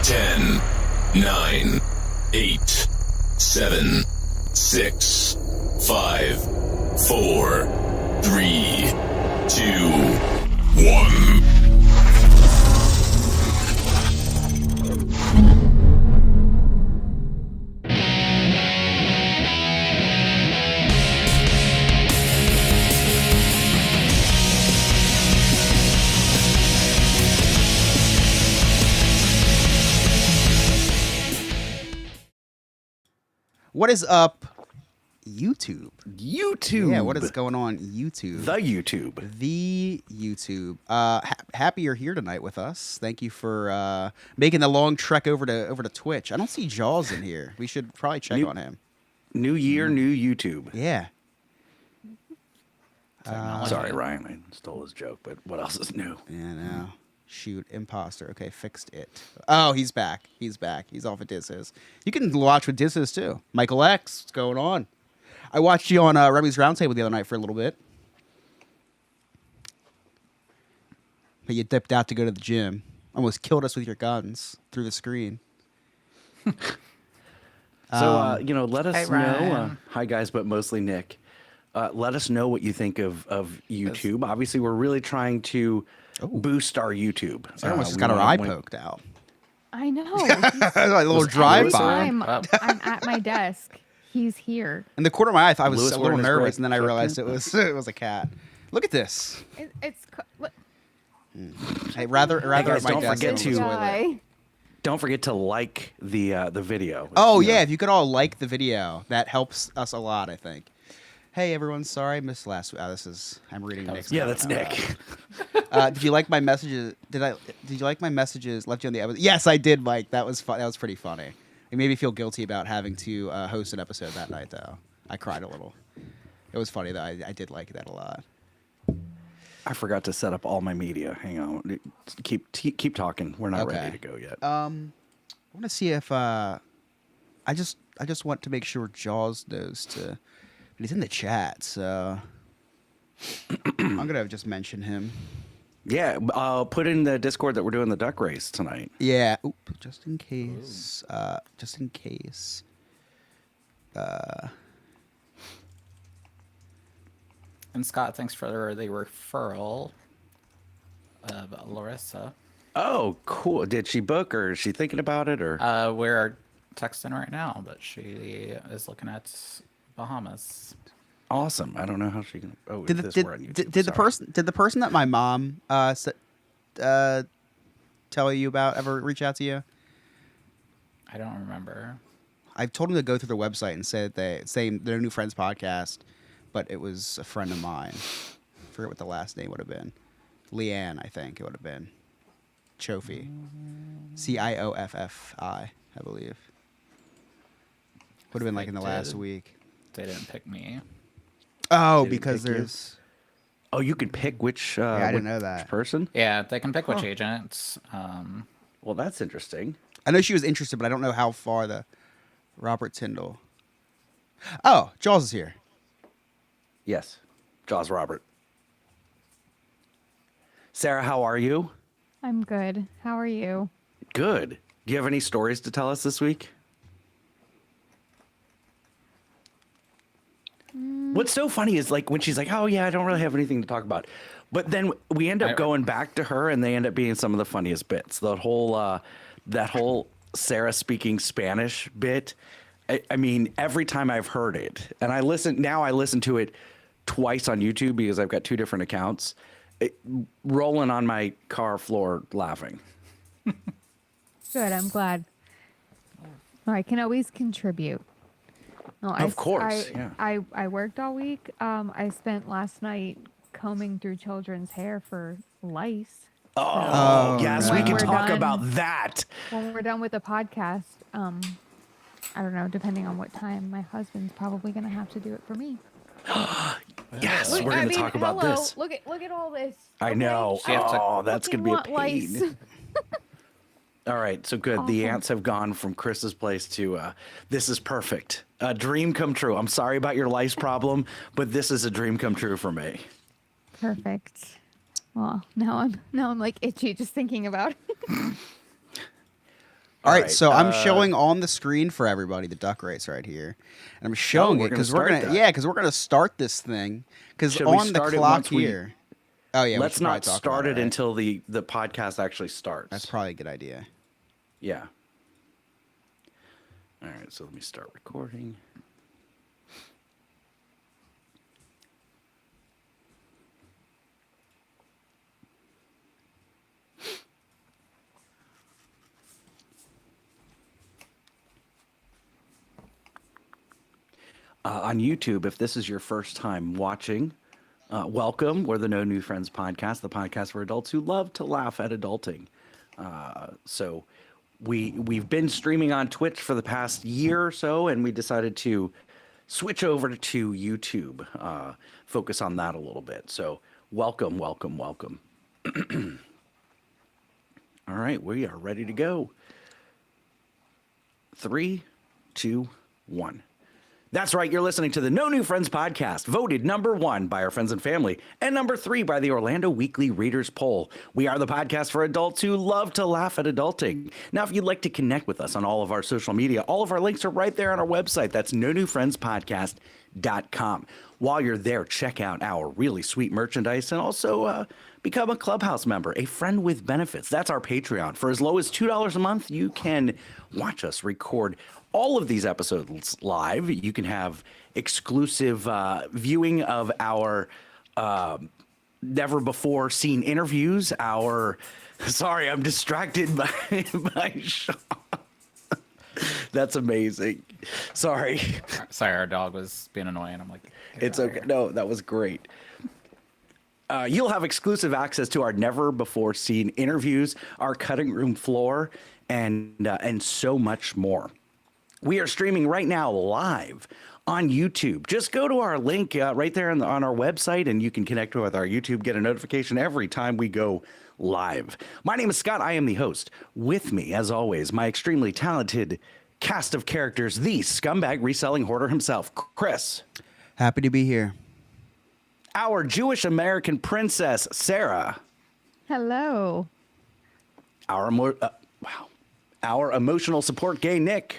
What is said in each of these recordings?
10, 9, 8, 7, 6, 5, 4, 3, 2, 1. What is up, YouTube? YouTube. Yeah, what is going on, YouTube? The YouTube. Happy you're here tonight with us. Thank you for making the long trek over to Twitch. I don't see Jaws in here. We should probably check on him. New year, new YouTube. Yeah. Sorry, Ryan. I stole his joke, but what else is new? Yeah, no. Shoot, imposter. Okay, fixed it. Oh, he's back. He's back. He's off at Disses. You can watch with Disses too. Michael X, what's going on? I watched you on Remy's Roundtable the other night for a little bit. But you dipped out to go to the gym. Almost killed us with your guns through the screen. So, let us Hey, know. Ryan. Hi, guys, but mostly Nick. Let us know what you think of YouTube. Obviously, we're really trying to boost our YouTube. I almost just We got her wanna eye win- poked out. I know. A little Was drive-by. I'm at my desk. He's here. In the corner of my eye, I was Lewis a little wearing his nervous, great and then I sweatpants? realized it was a cat. Look at this. Look, Hey, rather guys, at my don't desk forget than to- on the toilet. guy. Don't forget to like the video. Oh You know. yeah, if you could all like the video, that helps us a lot, I think. Hey everyone, sorry I missed last week. I'm reading Nick's. Yeah, note that's now. Nick. Did you like my messages? Did you like my messages left you on the episode? Yes, I did, Mike. That was fun. That was pretty funny. It made me feel guilty about having to host an episode that night, though. I cried a little. It was funny though. I did like that a lot. I forgot to set up all my media. Hang on. Keep talking. We're not Okay. ready to go yet. I want to see if I just want to make sure Jaws knows to. He's in the chat, so I'm gonna just mention him. Yeah, put in the Discord that we're doing the duck race tonight. Yeah, just in case. Just in case. And Scott, thanks for the referral of Larissa. Oh, cool. Did she book or is she thinking about it or? We're texting right now that she is looking at Bahamas. Awesome. I don't know how she can. Oh, Did this the, we're on YouTube. did the Sorry. person that my mom tell you about ever reach out to you? I don't remember. I told him to go through the website and said their new friends podcast, but it was a friend of mine. I forget what the last name would have been. Leanne, I think it would have been. Chofi. Cioffi, I believe. Would have been like in the last did. week. They didn't pick me. Oh, They didn't because pick you? there's. Oh, you could pick which. I didn't know which that. person. Yeah, they can pick which agent. Well, that's interesting. I know she was interested, but I don't know how far the Robert Tyndall. Oh, Jaws is here. Yes, Jaws Robert. Sarah, how are you? I'm good. How are you? Good. Do you have any stories to tell us this week? What's so funny is like when she's like, "Oh yeah, I don't really have anything to talk about," but then we end up going back to her, and they end up being some of the funniest bits. The whole that whole Sarah speaking Spanish bit. I mean, every time I've heard it, and I listen to it twice on YouTube because I've got two different accounts. Rolling on my car floor laughing. Good. I'm glad. I can always contribute. No, Of course, yeah. I worked all week. I spent last night combing through children's hair for lice. Oh, yes, we When can we're talk done- about that. When we're done with the podcast, I don't know, depending on what time, my husband's probably going to have to do it for me. Yes, Look, we're I going to mean, talk about hello, this. Look at all this. I okay? know. She has to Oh, that's going Fucking to be a want pain. lice. All right, so good. The Awesome. ants have gone from Chris's place to this is perfect. A dream come true. I'm sorry about your lice problem, but this is a dream come true for me. Perfect. Well, now I'm like itchy just thinking about it. All right, right, so I'm showing on the screen for everybody the duck race right here, and I'm showing we're it because gonna we're start gonna that. because we're gonna start this thing because Should we on the start it clock once we- here. Oh yeah, we Let's should probably not talk start about it right? until the podcast actually starts. That's probably a good idea. Yeah. All right, so let me start recording. On YouTube, if this is your first time watching, welcome. We're the No New Friends podcast, the podcast for adults who love to laugh at adulting. So we've been streaming on Twitch for the past year or so, and we decided to switch over to YouTube, focus on that a little bit. So welcome, welcome, welcome. All right, we are ready to go. 3, 2, 1. That's right, you're listening to the No New Friends podcast, voted number 1 by our friends and family, and number 3 by the Orlando Weekly Readers Poll. We are the podcast for adults who love to laugh at adulting. Now, if you'd like to connect with us on all of our social media, all of our links are right there on our website. That's nonewfriendspodcast.com. While you're there, check out our really sweet merchandise and also become a Clubhouse member, a friend with benefits. That's our Patreon. For as low as $2 a month, you can watch us record all of these episodes live. You can have exclusive viewing of our never before seen interviews. Sorry, I'm distracted by Sean. That's amazing. Sorry. Sorry, our dog was being annoying. I'm like, "Get It's out of okay. here." No, that was great. You'll have exclusive access to our never before seen interviews, our cutting room floor, and so much more. We are streaming right now live on YouTube. Just go to our link right there on our website, and you can connect with our YouTube, get a notification every time we go live. My name is Scott. I am the host. With me, as always, my extremely talented cast of characters, the scumbag reselling hoarder himself, Chris. Happy to be here. Our Jewish American princess, Sarah. Hello. Our emotional support gay, Nick.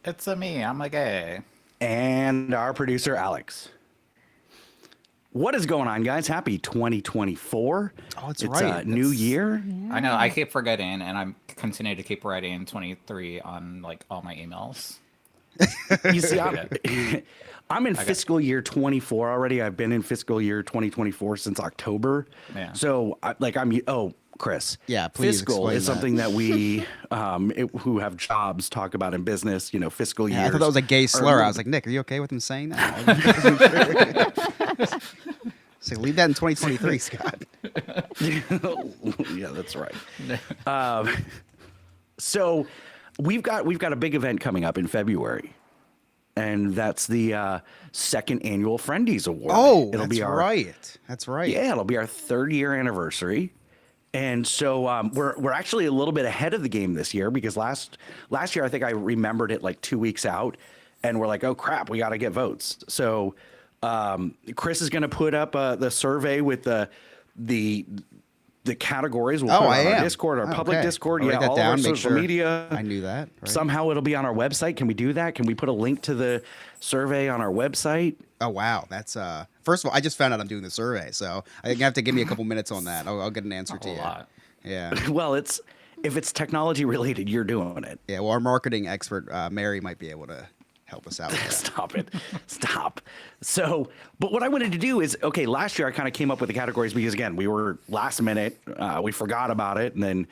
It's a me. I'm a gay. And our producer, Alex. What is going on, guys? Happy 2024. Oh, it's it's right. a new year. I know. I keep forgetting, and I'm continue to keep writing 23 on like all my emails. You see, I'm in fiscal year 24 already. I've been in fiscal year 2024 since October. Yeah. So, Chris. Yeah, please Fiscal explain is that. something that we who have jobs talk about in business. You know, fiscal year. Yeah, I thought that was a gay slur. I was like, Nick, are you okay with him saying that? So leave that in 2023, Scott. Yeah, that's right. So we've got a big event coming up in February, and that's the second annual Friendies Award. Oh, it'll that's be our, right. That's right. Yeah, it'll be our 3rd year anniversary. And so we're actually a little bit ahead of the game this year because last year I think I remembered it like 2 weeks out, and we're like, oh crap, we got to get votes. So Chris is going to put up the survey with the categories. We'll put it on our Discord, our public Okay. Discord, I'll write that all down, of our make social sure media. I knew that. Right? Somehow it'll be on our website. Can we do that? Can we put a link to the survey on our website? Oh wow, that's First of all, I just found out I'm doing the survey, so I think you have to give me a couple minutes on that. I'll get an answer to A you. lot. Yeah, Well, if it's technology related, you're doing it. yeah. Well, our marketing expert Mary might be able to help us out with that. Stop it. Stop. So, but what I wanted to do is, okay, last year I kind of came up with the categories because, again, we were last minute. We forgot about it. And then,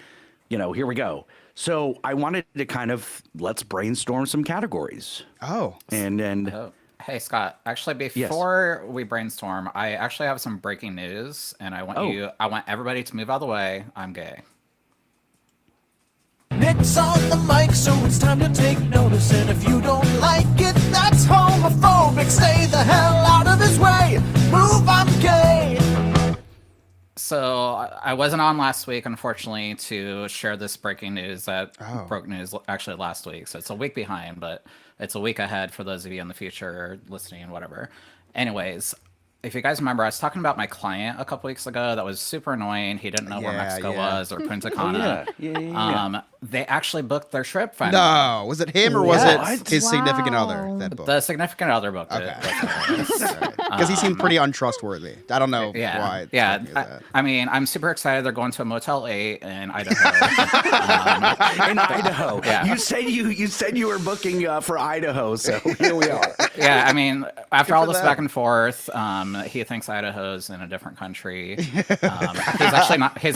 here we go. So I wanted to let's brainstorm some categories. Oh, And Oh, hey Scott. Actually, before we brainstorm, I actually have some breaking news, and I want everybody to move out of the way. I'm gay. Nick's on the mic, so it's time to take notice. And if you don't like it, that's homophobic. Stay the hell out of his way. Move, I'm gay. So I wasn't on last week, unfortunately, to share this breaking news that broke news actually last week. So it's a week behind, but it's a week ahead for those of you in the future listening and whatever. Anyways, if you guys remember, I was talking about my client a couple weeks ago that was super annoying. He didn't know where Yeah, Mexico yeah. was or Punta Cana. yeah. They actually booked their trip finally. No, was it him or was What? it his significant other Wow. that booked? The significant other booked it. Because he seemed pretty untrustworthy. I don't know Yeah, why. it yeah. struck me as that. I mean, I'm super excited. They're going to a Motel 8 in Idaho. In Idaho. Yeah. You said you were booking for Idaho, so here we are. Yeah, I mean, after all for this them. back and forth, he thinks Idaho's in a different country. He's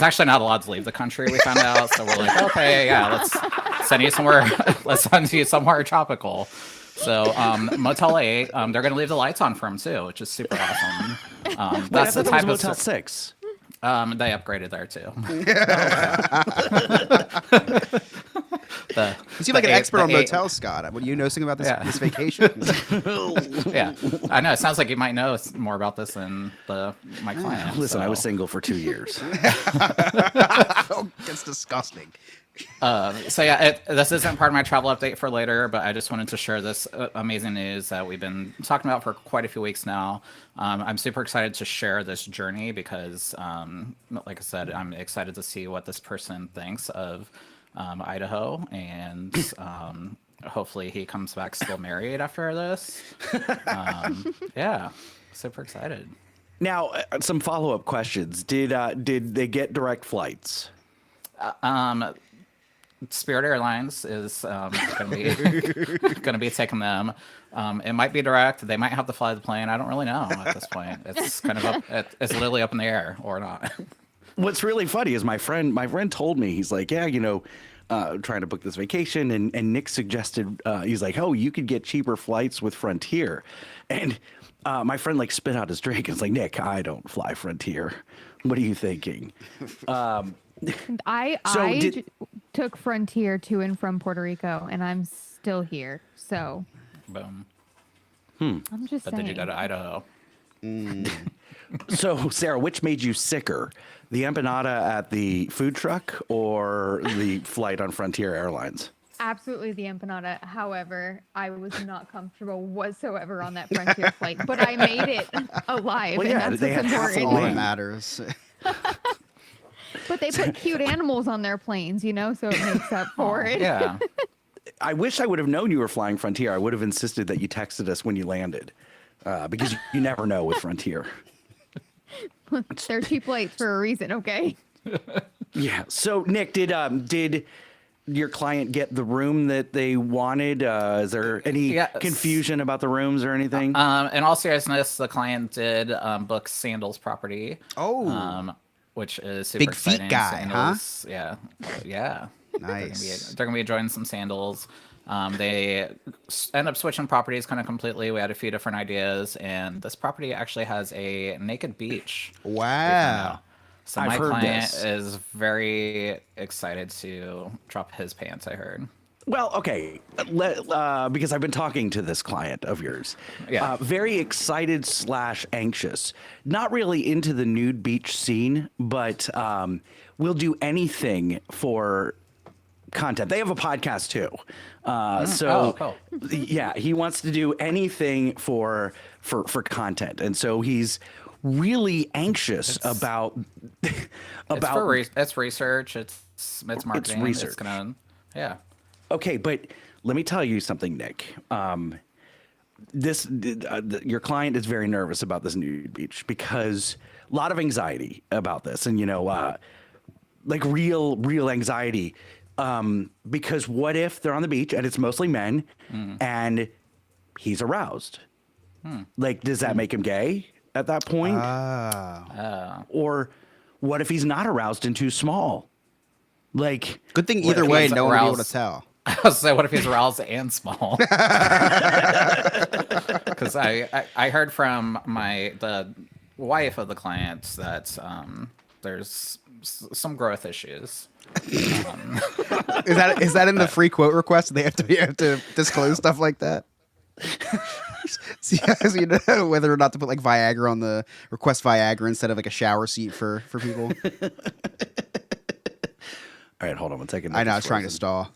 actually not allowed to leave the country. We found out, so we're like, okay, yeah, let's send you somewhere. Let's send you somewhere tropical. So Motel 8, they're going to leave the lights on for him too, which is super awesome. That's the type of Motel 6. They upgraded there too. You seem like an expert on motels, Scott. Would you know something about this vacation? Yeah, I know. It sounds like you might know more about this than my client. Listen, I was so. single for 2 years. Oh, that's disgusting. So yeah, this isn't part of my travel update for later, but I just wanted to share this amazing news that we've been talking about for quite a few weeks now. I'm super excited to share this journey because, like I said, I'm excited to see what this person thinks of Idaho, and hopefully he comes back still married after this. Yeah, super excited. Now, some follow-up questions. Did they get direct flights? Spirit Airlines is going to be taking them. It might be direct. They might have to fly the plane. I don't really know at this point. It's kind of it's literally up in the air or not. What's really funny is my friend told me, he's like, yeah, trying to book this vacation, and Nick suggested, he's like, oh, you could get cheaper flights with Frontier, and my friend like spit out his drink and was like, Nick, I don't fly Frontier. What are you thinking? I took Frontier to and from Puerto Rico, and I'm still here. So Boom. I'm just But saying. did you go to Idaho? So, Sarah, which made you sicker? The empanada at the food truck or the flight on Frontier Airlines? Absolutely the empanada. However, I was not comfortable whatsoever on that Frontier flight, but I made it alive, Well, and yeah, that's they what's had half a important. All that wing. matters. But they put cute animals on their planes, so it makes up for it. Yeah. I wish I would have known you were flying Frontier. I would have insisted that you texted us when you landed, because you never know with Frontier. They're cheap flights for a reason, okay? Yeah. So, Nick, did your client get the room that they wanted? Is there any Yes. confusion about the rooms or anything? In all seriousness, the client did book Sandals property. Oh. Which is super Big feet exciting. guy, huh? Sandals, yeah. Nice. They're gonna be enjoying some sandals. They end up switching properties kind of completely. We had a few different ideas, and this property actually has a naked beach. Wow. So I've my heard client this. is very excited to drop his pants, I heard. Well, okay, because I've been talking to this client of yours. Yeah. Very excited / anxious. Not really into the nude beach scene, but will do anything for content. They have a podcast too. Cool. Yeah, he wants to do anything for content. And so he's really anxious about It's research. It's marketing. research. It's gonna, yeah. Okay, but let me tell you something, Nick. Your client is very nervous about this nude beach because a lot of anxiety about this, and like real anxiety. Because what if they're on the beach and it's mostly men, and he's aroused? Like, does that make him gay at that point? Or what if he's not aroused and too small? Like, Good thing What either if way, he's no one will be able to aroused? tell. I was say, what if he's aroused and small? Because I heard from the wife of the client that there's some growth issues. Is that in the free quote request? They have to disclose stuff like that. So you know whether or not to put like Viagra on the request Viagra instead of like a shower seat for people. all right, hold on, I'm taking. I know I was trying to stall.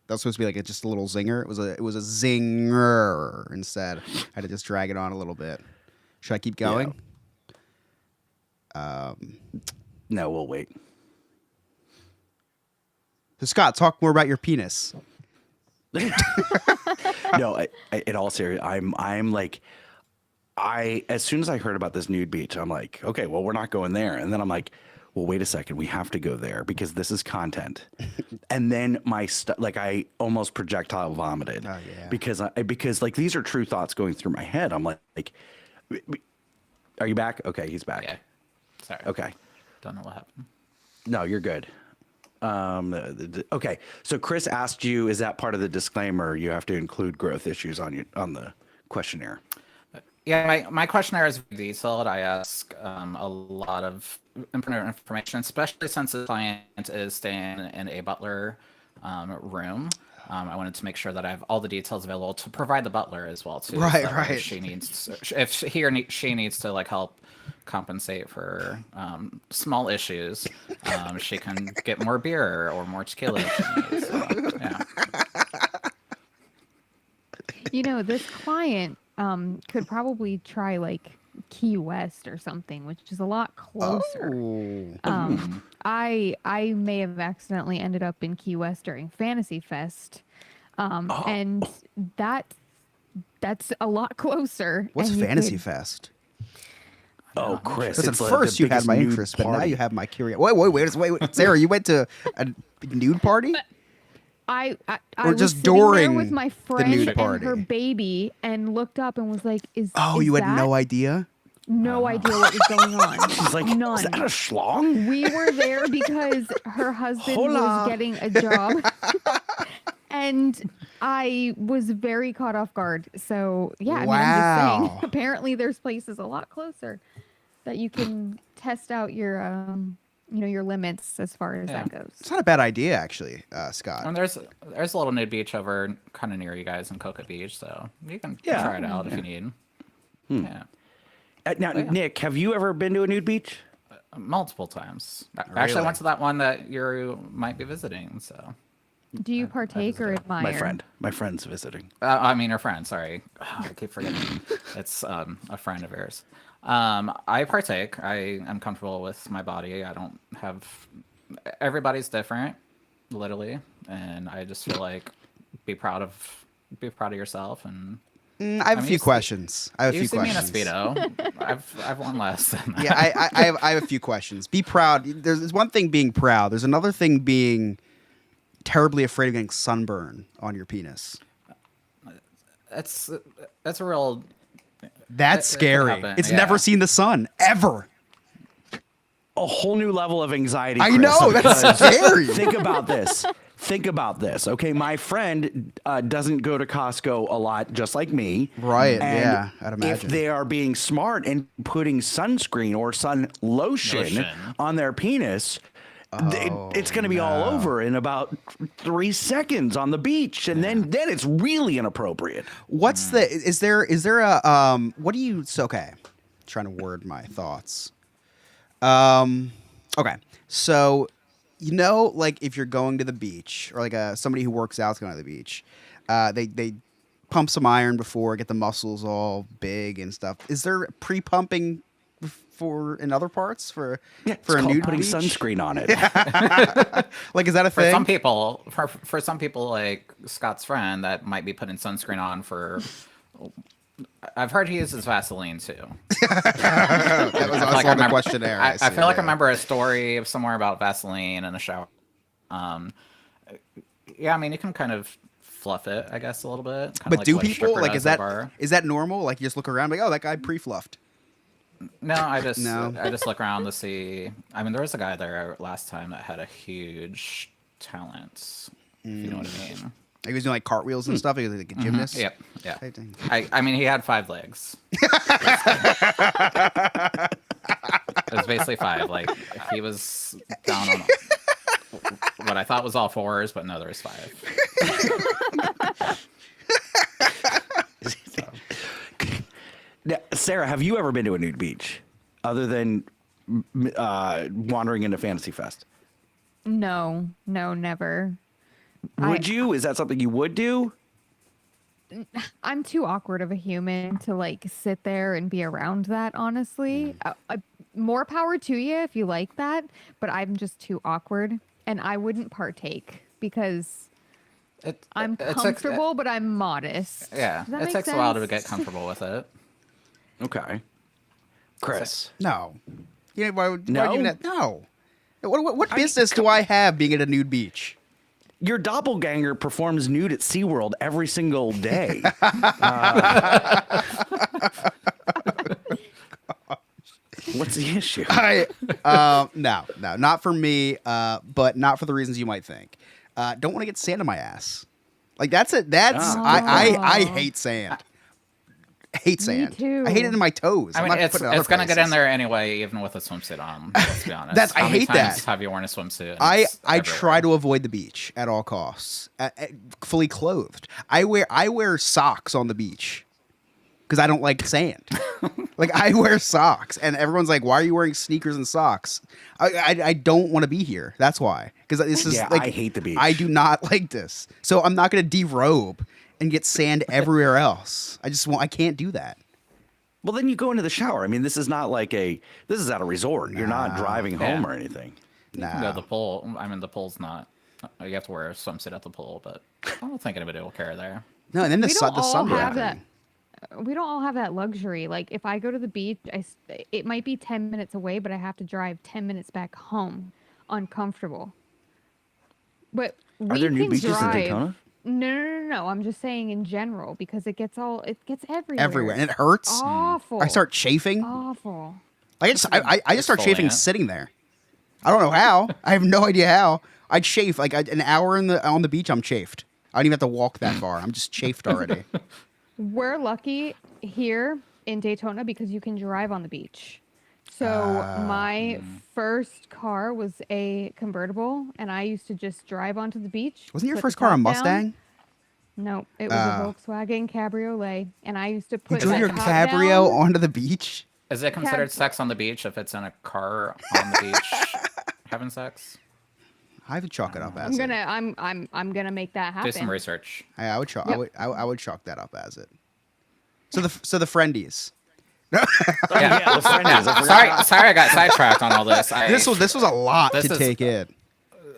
That was supposed to be like just a little zinger. It was a zinger instead. I had to just drag it on a little bit. Should I keep going? No, we'll wait. So Scott, talk more about your penis. No, in all seriousness, I'm like, as soon as I heard about this nude beach, I'm like, okay, well, we're not going there. And then I'm like, well, wait a second, we have to go there because this is content. And then I almost projectile vomited. Oh, yeah. Because like these are true thoughts going through my head. I'm like, are you back? Okay, he's back. Yeah. Sorry. Okay. Don't know what happened. No, you're good. Okay. So Chris asked you, is that part of the disclaimer? You have to include growth issues on the questionnaire. Yeah, my questionnaire is very detailed. I ask a lot of important information, especially since the client is staying in a butler room. I wanted to make sure that I have all the details available to provide the butler as well too. Right, so right. If he or she needs to like help compensate for small issues, she can get more beer or more tequila if she needs. So, yeah. You know, this client could probably try like Key West or something, which is a lot closer. Oh. I may have accidentally ended up in Key West during Fantasy Fest, and that's a lot closer. What's and you Fantasy could- Fest? Oh, Chris. Because at it's the first you had biggest my nude interest, but now party. you have my curiosity. Wait. Sarah, you went to a nude party? I Or was just sitting there during with my the friend nude and party? her baby, and looked up and was like, "Is Oh, is you had that-" no idea? No idea what was going on. She's like, none. is that a schlong? We were there because her husband Hola. was getting a job. And I was very caught off guard. So, yeah, I mean, I'm just Wow. saying, apparently there's places a lot closer that you can test out your, your limits as far as that goes. It's not a bad idea, actually, Scott. And there's a little nude beach over kind of near you guys in Cocoa Beach, so you can try it out if you need. Yeah. Now, Nick, have you ever been to a nude beach? Multiple times. I actually went to that one that you might be visiting. So, Do you partake or admire? My friend's visiting. I mean, her friend. Sorry, I keep forgetting. It's a friend of yours. I partake. I am comfortable with my body. I don't have. Everybody's different, literally, and I just feel like be proud of yourself. And I have a few questions. you've seen me in a Speedo. I've won less than that. Yeah, I have a few questions. Be proud. There's one thing being proud. There's another thing being terribly afraid of getting sunburn on your penis. That's a real. That's It could scary. happen, It's yeah. never seen the sun ever. A whole new level of anxiety. I Chris, know, that's because scary. Think about this. Okay, my friend doesn't go to Costco a lot, just like me. Right, And yeah, I'd imagine. If they are being smart and putting sunscreen or sun lotion on their penis, it's going to be all over in about 3 seconds on the beach, and then it's really inappropriate. What's the? Is there a What do you? So, okay, trying to word my thoughts. Okay, so like if you're going to the beach or like somebody who works out's going to the beach, they pump some iron before, get the muscles all big and stuff. Is there pre-pumping for in other parts for It's a called nude putting beach? sunscreen on it. Like, is that a For thing? some people, for some people like Scott's friend, that might be putting sunscreen on for. I've heard he uses Vaseline too. That was also Like, on the remember- questionnaire. I see, feel like I yeah. remember a story of somewhere about Vaseline in a shower. Yeah, I mean you can kind of fluff it, I guess, a little bit. Kinda But like do what a people stripper like does is at a that bar. is that normal? Like you just look around like, oh, that guy pre-fluffed. No, I just No. look around to see. I mean, there was a guy there last time that had a huge talent. If you know what I mean. He was doing like cartwheels and stuff. He was like a gymnast. Yep. Yeah. Okay, dang. I mean, he had 5 legs. It was basically 5. Like he was down on what I thought was all 4s, but no, there was 5. Now, Sarah, have you ever been to a nude beach other than wandering into Fantasy Fest? No, never. Would you? Is that something you would do? I'm too awkward of a human to like sit there and be around that, honestly. More power to you if you like that, but I'm just too awkward and I wouldn't partake. because It, I'm it takes- comfortable, but I'm modest. yeah, Does that it make takes a while to sense? get comfortable with it. Okay. Chris. No. You know, why would you No? even have, no. What business do I have being at a nude beach? Your doppelganger performs nude at SeaWorld every single day. What's the issue? No, not for me, but not for the reasons you might think. Don't want to get sand on my ass. Like that's it. I hate sand. Hate sand. too. I hate it in my toes. I I'm mean, not it's putting it other gonna get in places. there anyway, even with a swimsuit on. Let's be honest. That's- I How many hate times that. Have you worn a swimsuit? I It's everywhere. try to avoid the beach at all costs, fully clothed. I wear socks on the beach because I don't like sand. Like I wear socks, and everyone's like, "Why are you wearing sneakers and socks?" I don't want to be here. That's why. Because this is Yeah, like I hate the beach. I do not like this, so I'm not going to derobe and get sand everywhere else. I can't do that. Well, then you go into the shower. I mean, this is not like this is at a resort. You're not driving home or anything. You can go to the pool. I mean, the pool's not. You have to wear a swimsuit at the pool, but I don't think anybody will care there. No, and then the We sun. don't The all sun. have that. We don't all have that luxury. Like if I go to the beach, it might be 10 minutes away, but I have to drive 10 minutes back home, uncomfortable. But Are we there new can beaches in drive. Daytona? No. I'm just saying in general because it gets everywhere. Everywhere, and it hurts. Awful. I start chafing. Awful. I just start chafing Exfoliant. sitting there. I don't know how. I have no idea how. I'd chafe like an hour on the beach. I'm chafed. I don't even have to walk that far. I'm just chafed already. We're lucky here in Daytona because you can drive on the beach. So my first car was a convertible, and I used to just drive onto the beach. Wasn't your put first the car a top Mustang? down. No, it was a Volkswagen Cabriolet, and I used to You put drove the your top cabrio down. onto the beach? Is it considered sex on the beach if it's in a car on the beach having sex? I would chalk it up as I'm gonna make that happen. Do some research. it. I would chalk. Yep. I would chalk that up as it. So the friendies. Yeah. The friend is. I forgot. Sorry, I got sidetracked on all this. This was a lot This to is- take in.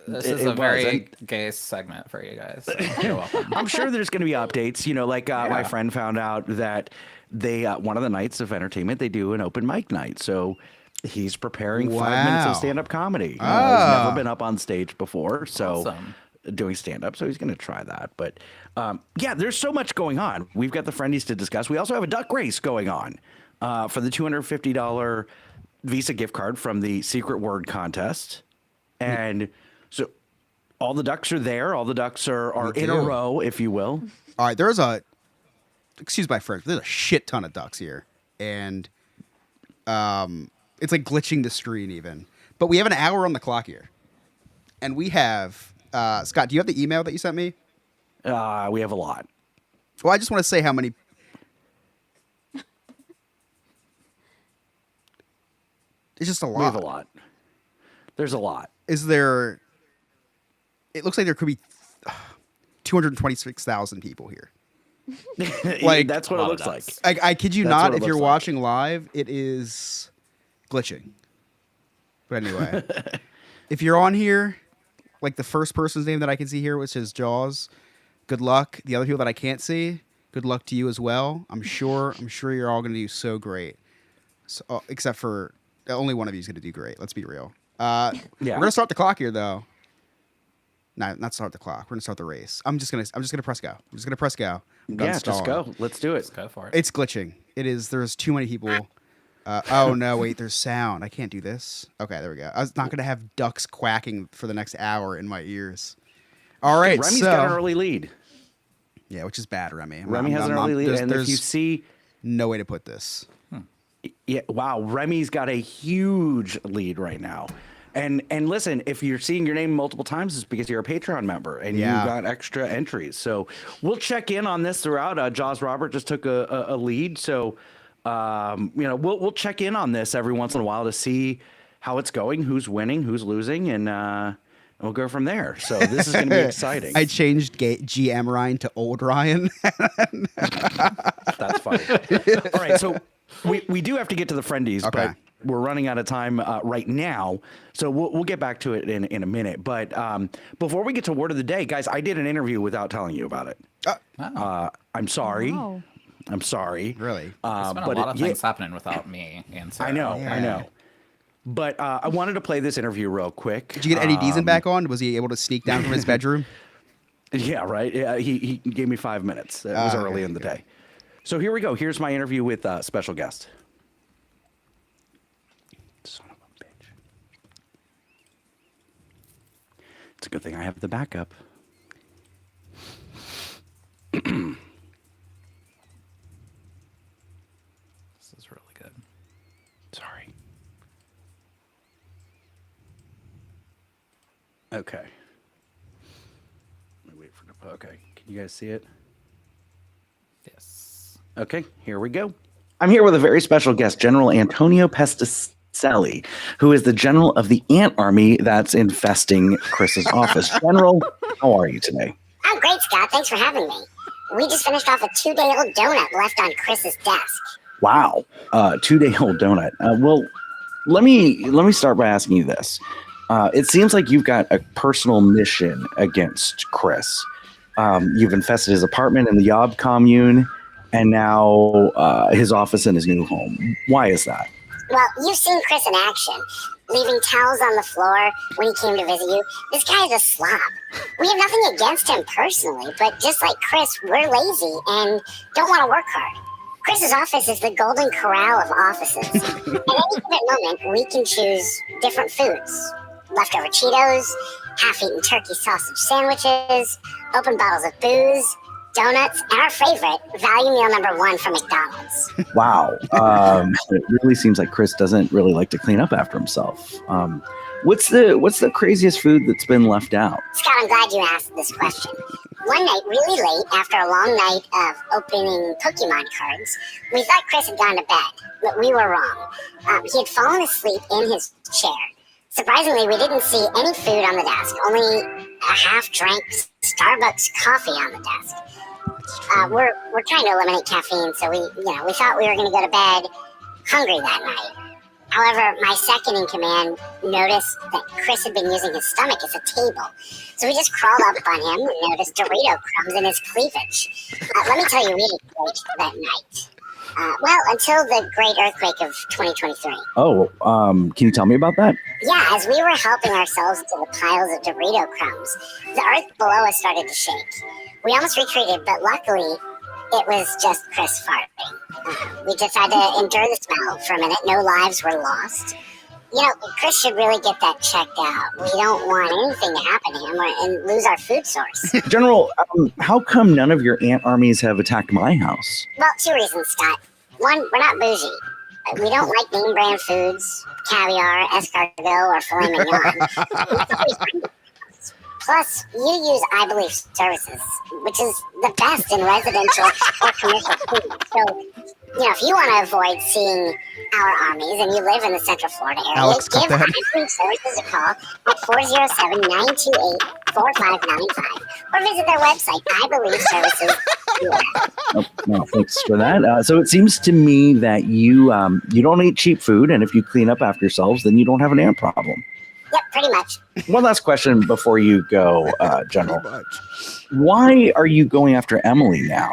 This It is a was, very gay segment for you guys. So you're welcome. I'm sure there's going to be updates. You know, like my friend found out that they one of the nights of entertainment they do an open mic night. So he's preparing 5 minutes Wow. of stand up comedy. You know, he's never been up on stage before, so Awesome. doing stand up. So he's going to try that. But yeah, there's so much going on. We've got the friendies to discuss. We also have a duck race going on for the $250 Visa gift card from the Secret Word contest, and so all the ducks are there. All the ducks are in a do. row, if you will. All right, excuse my French, there's a shit ton of ducks here, and it's like glitching the screen even. But we have an hour on the clock here, and we have Scott. Do you have the email that you sent me? We have a lot. Well, I just want to say how many. It's just a lot. We have a lot. There's a lot. Is there? It looks like there could be 226,000 people here. Like, That's what a it lot of looks like. ducks. I kid you That's not. what it If you're looks like. watching live, it is glitching. But anyway, if you're on here, like the first person's name that I can see here, which is Jaws, good luck. The other people that I can't see, good luck to you as well. I'm sure you're all going to do so great. So, except for only one of you is going to do great. Let's be real. We're going to start the clock here, though. No, not start the clock. We're gonna start the race. I'm just gonna press go. I'm just gonna press go. I'm done Yeah, just stalling. go. Let's do it. Go for it. It's glitching. It is. There's too many people. Oh no! Wait, there's sound. I can't do this. Okay, there we go. I was not gonna have ducks quacking for the next hour in my ears. All right, Remy's so got an early lead. yeah, which is bad, Remy. Remy has an early lead, and if you There's see, no way to put this. yeah, wow, Remy's got a huge lead right now. And listen, if you're seeing your name multiple times, it's because you're a Patreon member and Yeah. you got extra entries. So we'll check in on this throughout. Jaws Robert just took a lead, so you know we'll check in on this every once in a while to see how it's going, who's winning, who's losing, and we'll go from there. So this is going to be exciting. I changed GM Ryan to old Ryan. That's funny. All right, so we do have to get to the friendies, Okay. but we're running out of time right now, so we'll get back to it in a minute. But before we get to word of the day, guys, I did an interview without telling you about it. I'm sorry. Wow. I'm sorry. Really? There's been a lot of things happening without me and Sarah. I know. But I wanted to play this interview real quick. Did you get Eddie Deason back on? Was he able to sneak down from his bedroom? Yeah, right. Yeah, he gave me 5 minutes. It was early in the day. So here we go. Here's my interview with special guest. Son of a bitch. It's a good thing I have the backup. This is really good. Sorry. Okay. Let me wait for the. Okay. Can you guys see it? Yes. Okay, here we go. I'm here with a very special guest, General Antonio Pesticelli, who is the general of the ant army that's infesting Chris's office. General, how are you today? I'm great, Scott. Thanks for having me. We just finished off a 2-day-old donut left on Chris's desk. Wow, 2-day-old donut. Well, let me start by asking you this. It seems like you've got a personal mission against Chris. You've infested his apartment in the Yob commune, and now his office in his new home. Why is that? Well, you've seen Chris in action, leaving towels on the floor when he came to visit you. This guy's a slob. We have nothing against him personally, but just like Chris, we're lazy and don't want to work hard. Chris's office is the golden corral of offices. At any given moment, we can choose different foods. Leftover Cheetos, half-eaten turkey sausage sandwiches, open bottles of booze, donuts, and our favorite, value meal number 1 from McDonald's. Wow. It really seems like Chris doesn't really like to clean up after himself. What's the craziest food that's been left out? Scott, I'm glad you asked this question. One night, really late, after a long night of opening Pokemon cards, we thought Chris had gone to bed, but we were wrong. He had fallen asleep in his chair. Surprisingly, we didn't see any food on the desk, only a half-drank Starbucks coffee on the desk. We're trying to eliminate caffeine, so we thought we were going to go to bed hungry that night. However, my second in command noticed that Chris had been using his stomach as a table. So we just crawled up on him and noticed Dorito crumbs in his cleavage. Let me tell you, we ate great that night. Well, until the great earthquake of 2023. Oh, can you tell me about that? Yeah, as we were helping ourselves to the piles of Dorito crumbs, the earth below us started to shake. We almost retreated, but luckily, it was just Chris farting. We just had to endure the smell for a minute. No lives were lost. You know, Chris should really get that checked out. We don't want anything to happen to him and lose our food source. General, how come none of your ant armies have attacked my house? Well, 2 reasons, Scott. One, we're not bougie. We don't like name brand foods, caviar, escargot, or filet mignon. Plus, you use I Believe Services, which is the best in residential or commercial food. So, if you want to avoid seeing our armies and you live in the Central Florida area, Alex, cut give that. I Believe Services a call at 407-928-4595 or visit their website, ibelieveservices.us. No, thanks for that. So it seems to me that you don't eat cheap food, and if you clean up after yourselves, then you don't have an ant problem. Yep, pretty much. One last question before you go, General. Why are you going after Emily now?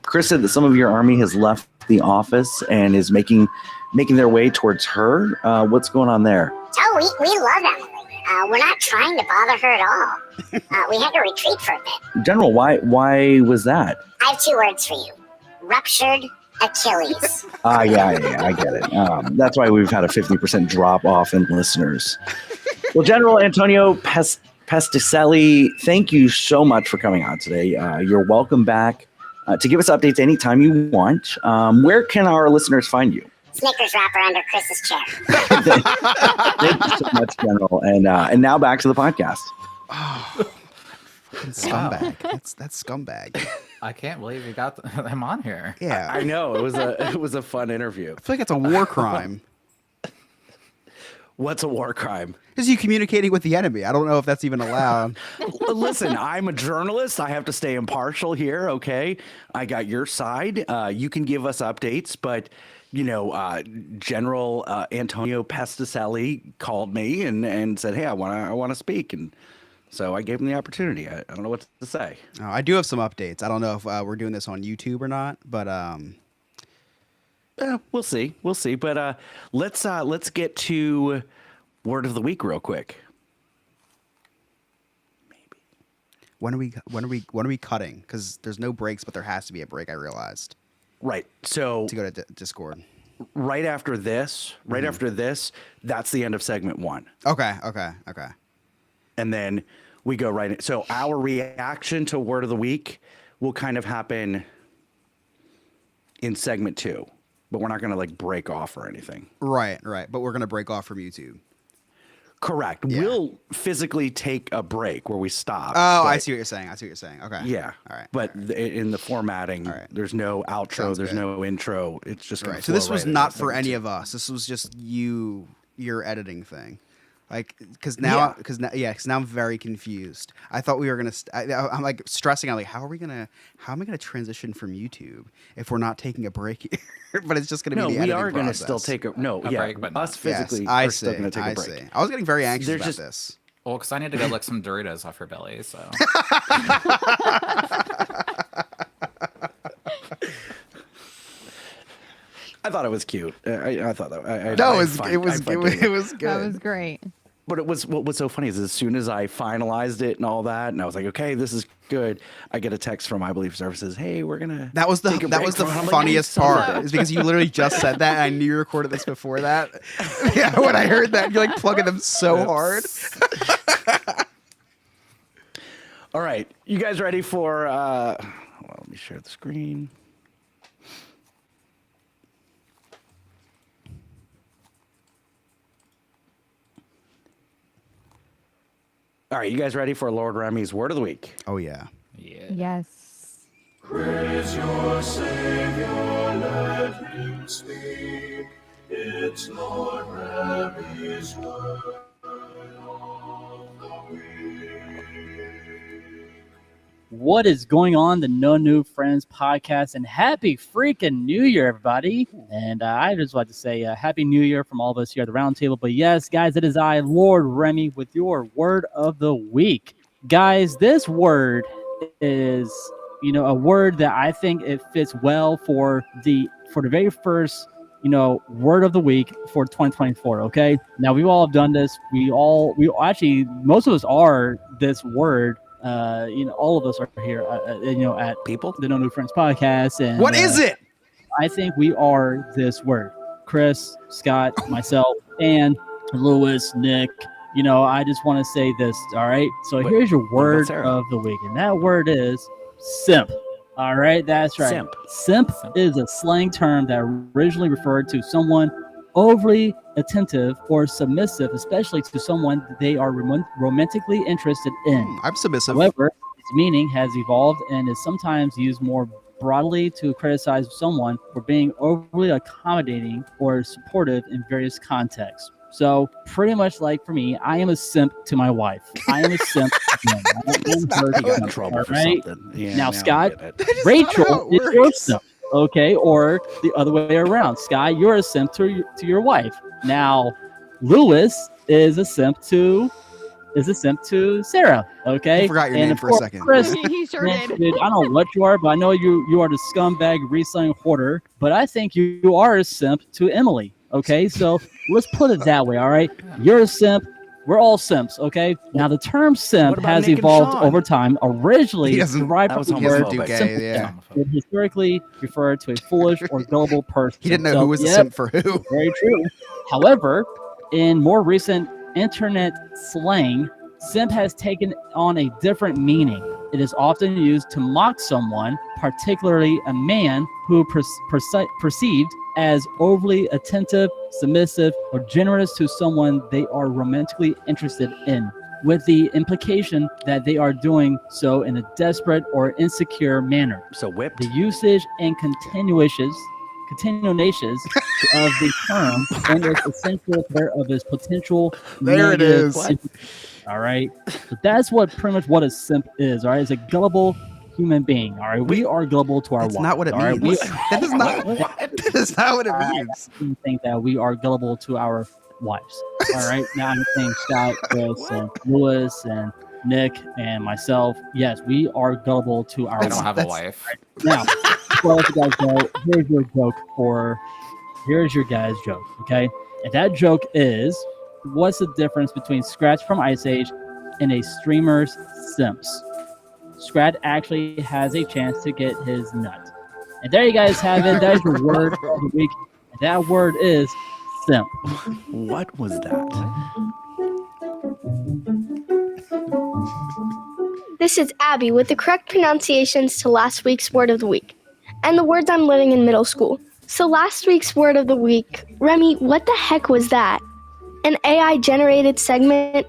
Chris said that some of your army has left the office and is making their way towards her. What's going on there? Oh, we love Emily. We're not trying to bother her at all. We had to retreat for a bit. General, why was that? I have 2 words for you. Ruptured Achilles. Yeah, I get it. That's why we've had a 50% drop off in listeners. Well, General Antonio Pesticelli, thank you so much for coming on today. You're welcome back to give us updates anytime you want. Where can our listeners find you? Snickers wrapper under Chris's chair. Thank you so much, General. And now back to the podcast. Scumbag. That's scumbag. I can't believe you got him on here. Yeah. I know it was a fun interview. I feel like it's a war crime. What's a war crime? Is you communicating with the enemy? I don't know if that's even allowed. Listen, I'm a journalist. I have to stay impartial here, okay? I got your side. You can give us updates, but General Antonio Pasticelli called me and said, "Hey, I want to speak," and so I gave him the opportunity. I don't know what to say. I do have some updates. I don't know if we're doing this on YouTube or not, but We'll see. But let's get to word of the week real quick. when are we cutting? Because there's no breaks, but there has to be a break. I realized. Right. So To go to Discord. right after this, that's the end of segment 1. Okay. And then we go right in. So our reaction to word of the week will kind of happen in segment 2, but we're not going to like break off or anything. Right. But we're gonna break off from YouTube. Correct. Yeah. We'll physically take a break where we stop. Oh, I but- see what you're saying. Okay. Yeah. All right. But in the formating, All right. there's no outro, Sounds there's good. no intro. It's just gonna Right. So this flow was right into not for segment any 2. of us. This was just your editing thing. Like, because now I'm very confused. I thought we were gonna. I'm like stressing out. Like, how am I gonna transition from YouTube if we're not taking a break here? But it's just gonna No, be the we editing are going to process. still take a break, but not- us physically Yes, I are still see. going to take I a break. see. I was getting very anxious There's about just- this. Well, because I need to go lick some Doritos off her belly. So I thought it was cute. I thought that. No, I it was find- it was I find it was good. That was great. But what's so funny is as soon as I finalized it and all that, and I was like, okay, this is good. I get a text from I Believe Services. Hey, we're gonna. That was the take a that break was the from it." I'm like, funniest "You son of part. a Is because you literally just said that, and I knew you recorded this before that. Yeah, when I heard that, you're like plugging them so hard. All right, you guys ready for? Well, let me share the screen. All right, you guys ready for Lord Remy's word of the week? Oh yeah. yeah. Yes. Praise your Savior, let him speak. It's Lord Remy's word of the week. What is going on, the No New Friends podcast, and happy freaking New Year, everybody. And I just like to say happy New Year from all of us here at the round table. But yes, guys, it is I, Lord Remy, with your word of the week. Guys, this word is, a word that I think it fits well for the very first, word of the week for 2024. Okay. Now we've all done this. We actually, most of us are this word. All of us are here, at People? the No New Friends podcast. And What is it? I think we are this word. Chris, Scott, myself, and Lewis, Nick. I just want to say this. All right. So Wait, here's your what about word Sarah? of the week, and that word is simp. All right, that's right. Simp is a slang term that originally referred to someone overly attentive or submissive, especially to someone they are romantically interested in. I'm submissive. However, its meaning has evolved and is sometimes used more broadly to criticize someone for being overly accommodating or supportive in various contexts. So pretty much like for me, I am a simp to my wife. I am a simp. He got in trouble for something. Yeah, Now, I Scott, get it. Rachel is your works. simp. Okay, or the other way around. Sky, you're a simp to your wife. Now, Lewis is a simp to Sarah. Okay, I forgot your And name of for a course, second. Chris, He sure man, did. dude, I don't know what you are, but I know you are the scumbag reselling hoarder. But I think you are a simp to Emily. Okay, so let's put it that way. All right, you're a simp. We're all simps. Okay. Now the term simp What about has Nick and evolved Sean? over time. Originally, He doesn't- derived that was from the He doesn't word do homophobic. gay. simpleton. Yeah. It historically referred to a foolish or gullible person. He didn't know So, who was the yep, simp for who. Very true. However, in more recent internet slang, simp has taken on a different meaning. It is often used to mock someone, particularly a man who perceived as overly attentive, submissive, or generous to someone they are romantically interested in, with the implication that they are doing so in a desperate or insecure manner. So whipped. The usage and continuations of the term and its essential part of its potential There it negative is. All right, so that's what pretty much what a simp is. All right, it's a gullible human being. All right, we are gullible to our That's wives. not what it all right? means. That is not. That is not what it means. We think that we are gullible to our wives. All right, now I'm saying Scott, Chris, and Lewis, and Nick, and myself. Yes, we are gullible to our I wives. don't have a wife. Now, well, if you guys know, here's your joke here's your guys' joke, okay? And that joke is, what's the difference between Scratch from Ice Age and a streamer's Sims? Scratch actually has a chance to get his nut. And there you guys have it. That is your word of the week. And that word is Sim. What was that? This is Abby with the correct pronunciations to last week's word of the week and the words I'm learning in middle school. So last week's word of the week, Remy, what the heck was that? An AI generated segment?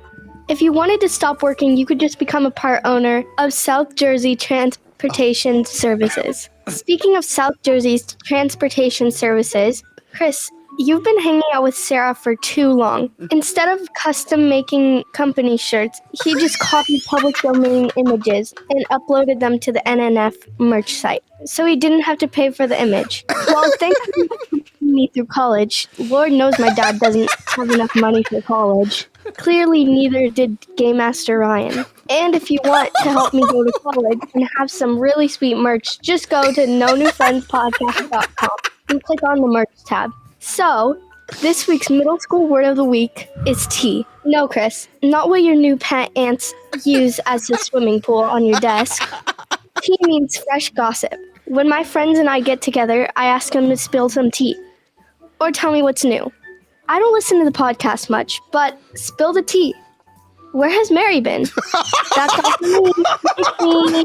If you wanted to stop working, you could just become a part owner of South Jersey Transportation Services. Speaking of South Jersey's transportation services, Chris, you've been hanging out with Sarah for too long. Instead of custom making company shirts, he just copied public domain images and uploaded them to the NNF merch site. So he didn't have to pay for the image. Well, thanks for putting me through college. Lord knows my dad doesn't have enough money for college. Clearly, neither did Game Master Ryan. And if you want to help me go to college and have some really sweet merch, just go to nonewfriendspodcast.com and click on the merch tab. So, this week's middle school word of the week is tea. No, Chris, not what your new pet ants use as a swimming pool on your desk. Tea means fresh gossip. When my friends and I get together, I ask them to spill some tea or tell me what's new. I don't listen to the podcast much, but spill the tea. Where has Mary been? That's all for me.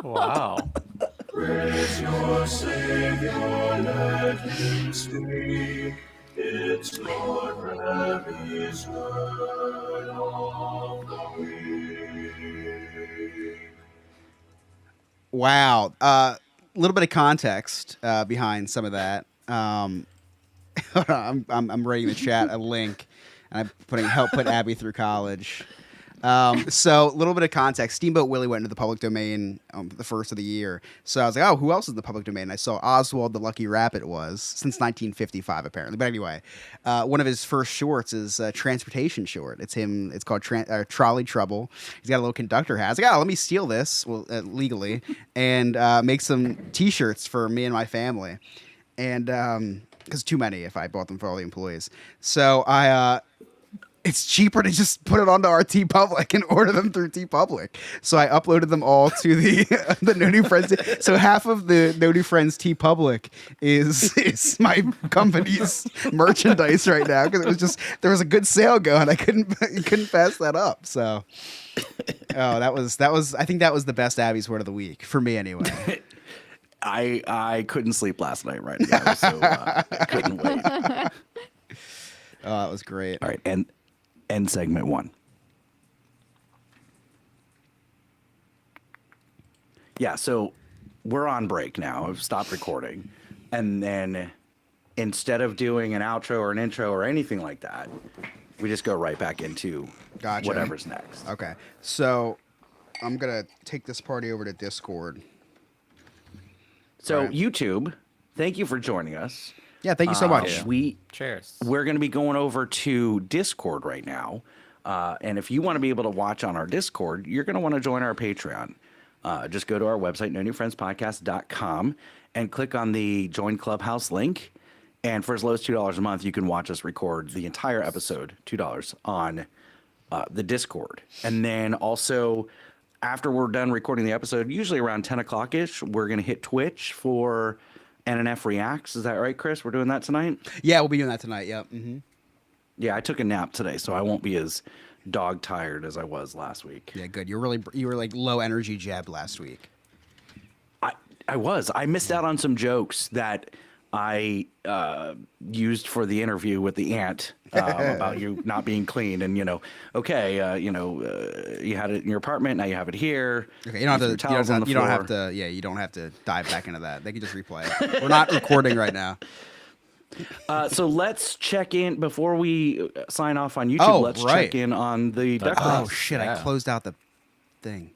Wow. Praise your Savior, let him speak. It's Lord Rabbi's word of the week. Wow. A little bit of context behind some of that. Hold on, I'm writing in the chat a link, and I'm put Abby through college. So a little bit of context. Steamboat Willie went into the public domain the first of the year. So I was like, oh, who else is in the public domain? And I saw Oswald the Lucky Rabbit was since 1955 apparently. But anyway, one of his first shorts is a transportation short. It's him. It's called Trolley Trouble. He's got a little conductor hat. I was like, oh, let me steal this legally and make some T-shirts for me and my family. And because too many if I bought them for all the employees. So it's cheaper to just put it onto our TeePublic and order them through TeePublic. So I uploaded them all to the No New Friends. So half of the No New Friends TeePublic is my company's merchandise right now because it was just there was a good sale going. I couldn't pass that up. So that was I think that was the best Abby's word of the week for me anyway. I couldn't sleep last night right now, so I couldn't wait. Oh, that was great. All right, and end segment 1. Yeah, so we're on break now. I've stopped recording. And then instead of doing an outro or an intro or anything like that, we just go right back into whatever's next. Okay. So I'm going to take this party over to Discord. So Right. YouTube, thank you for joining us. Yeah, thank you so much. Cheers. We're going to be going over to Discord right now. And if you want to be able to watch on our Discord, you're going to want to join our Patreon. Just go to our website, nonewfriendspodcast.com, and click on the Join Clubhouse link. And for as low as $2 a month, you can watch us record the entire episode, $2, on the Discord. And then also, after we're done recording the episode, usually around 10 o'clock-ish, we're going to hit Twitch for NNF Reacts. Is that right, Chris? We're doing that tonight? Yeah, we'll be doing that tonight. Yep. Mm-hmm. Yeah, I took a nap today, so I won't be as dog tired as I was last week. Yeah, good. You were like low energy Jeb last week. I was. I missed out on some jokes that I used for the interview with the ant about you not being clean, and you had it in your apartment, now you have it here. Okay, you don't have to. You don't have to dive back into that. They can just replay it. We're not recording right now. So let's check in before we sign off on YouTube. Oh, let's right. check in on the duck Oh race. shit! I Yeah. closed out the thing.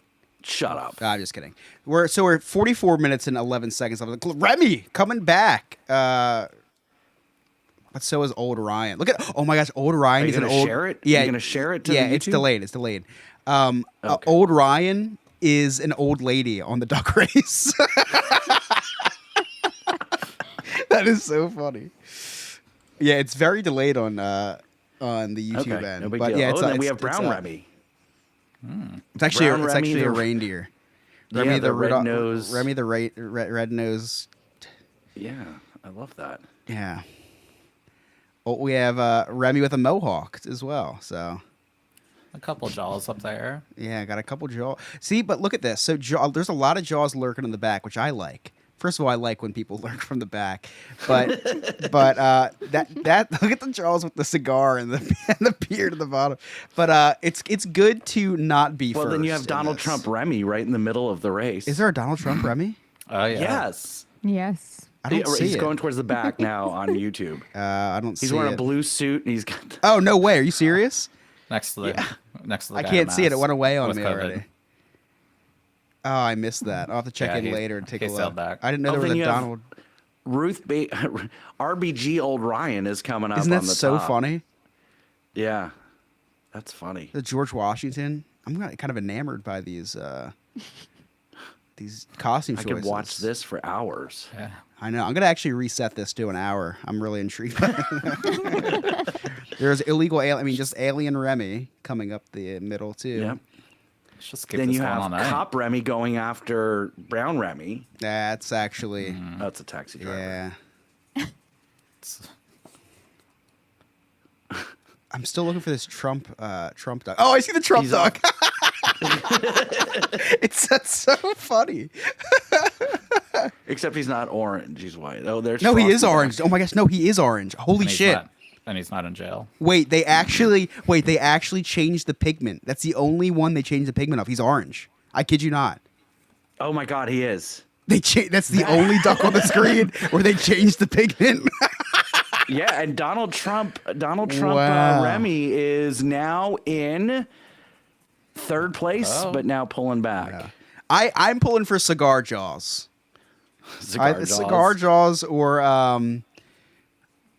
Shut up. I'm just kidding. We're 44 minutes and 11 seconds left. Remy coming back. But so is old Ryan. Look at oh my gosh, old Ryan. Are you He's an gonna old. share it? Yeah, You're gonna share it to yeah. the It's YouTube? delayed. It's delayed. Okay. Old Ryan is an old lady on the duck race. That is so funny. Yeah, it's very delayed on the YouTube Okay, end. no big but deal. yeah, it's, then we it's- have Brown it's, Remy. It's actually Brown it's Remy, actually a the- reindeer. Yeah, the red Rudolph- nose. Remy the red nose. Yeah, I love that. Yeah. Oh, we have Remy with a mohawk as well. So A couple jaws up there. yeah, got a couple jaws. See, but look at this. So there's a lot of jaws lurking in the back, which I like. First of all, I like when people lurk from the back, but that look at the jaws with the cigar and the beard at the bottom. But it's good to not be Well, first. then you have in Donald this. Trump Remy right in the middle of the race. Is there a Donald Trump Remy? Oh yeah. Yes. Yes. I don't see He's it. going towards the back now on YouTube. I don't see He's wearing it. a blue suit and he's got. Oh no way! Are you serious? Next to the next to the I guy can't in see it. It mask went away on with me COVID. already. Oh, I missed that. I'll have to check Yeah, in he- later and take he a look. sailed back. I didn't know Oh, there was then a you have Donald. RBG old Ryan is coming up. Isn't that on the so top. funny? Yeah, that's funny. The George Washington. I'm kind of enamored by these costume I choices. could watch this for hours. Yeah. I know. I'm gonna actually reset this to an hour. I'm really intrigued. There's illegal alien. I mean, just alien Remy coming up the middle too. Yep. Let's just keep Then this you going have all night. Cop Remy going after Brown Remy. That's actually That's a taxi driver. yeah. I'm still looking for this Trump duck. Oh, I see the Trump He's duck. That's so funny. Except he's not orange. He's white. Oh, there's No, he is Frosty orange. Oh my gosh, no, he is orange. Holy And he's shit. not- and he's not in jail. Wait, they actually changed the pigment. That's the only one they changed the pigment of. He's orange. I kid you not. Oh my God, he is. That's the only duck on the screen where they changed the pigment. Yeah, and Donald Trump Wow. Remy is now in third place, Oh. but now pulling back. I'm pulling for cigar jaws. Cigar jaws or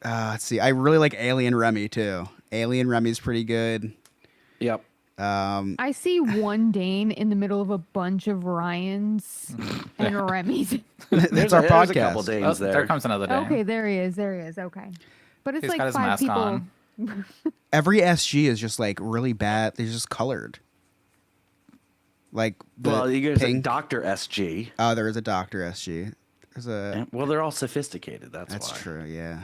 let's see. I really like Alien Remy too. Alien Remy's pretty good. Yep. I see one Dane in the middle of a bunch of Ryans and Remy's. That's our there's podcast. a couple Oh, days there there. comes another day. Okay, there he is. There he is. Okay. But it's He's like got his 5 mask people. on. Every SG is just like really bad. They're just colored. Like the Well, you guys pink. Dr. SG. Oh, there is a Dr. SG. There's a. Well, they're all sophisticated. That's That's why. true. Yeah.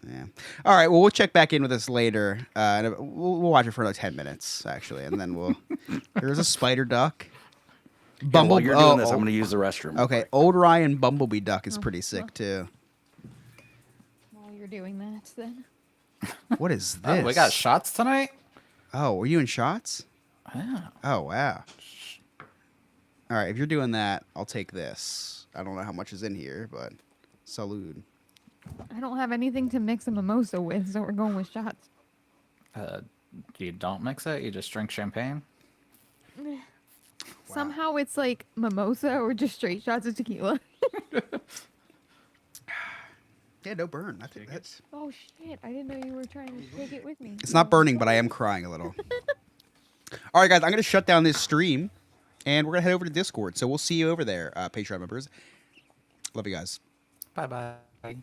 Yeah. All right. Well, we'll check back in with this later. And we'll watch it for like 10 minutes actually, and then we'll. There's a spider duck. Yeah, while you're doing this, oh, I'm going to use the restroom. Okay. Old Ryan Bumblebee duck is pretty sick too. While you're doing that, then. What is this? Oh, we got shots tonight. Oh, were you in shots? Yeah. Oh wow. All right. If you're doing that, I'll take this. I don't know how much is in here, but salud. I don't have anything to mix a mimosa with, so we're going with shots. You don't mix it. You just drink champagne. Somehow it's like mimosa or just straight shots of tequila. Yeah, no burn. I think that's. Oh shit! I didn't know you were trying to take it with me. It's not burning, but I am crying a little. All right, guys, I'm going to shut down this stream, and we're going to head over to Discord. So we'll see you over there, Patreon members. Love you guys. Bye bye.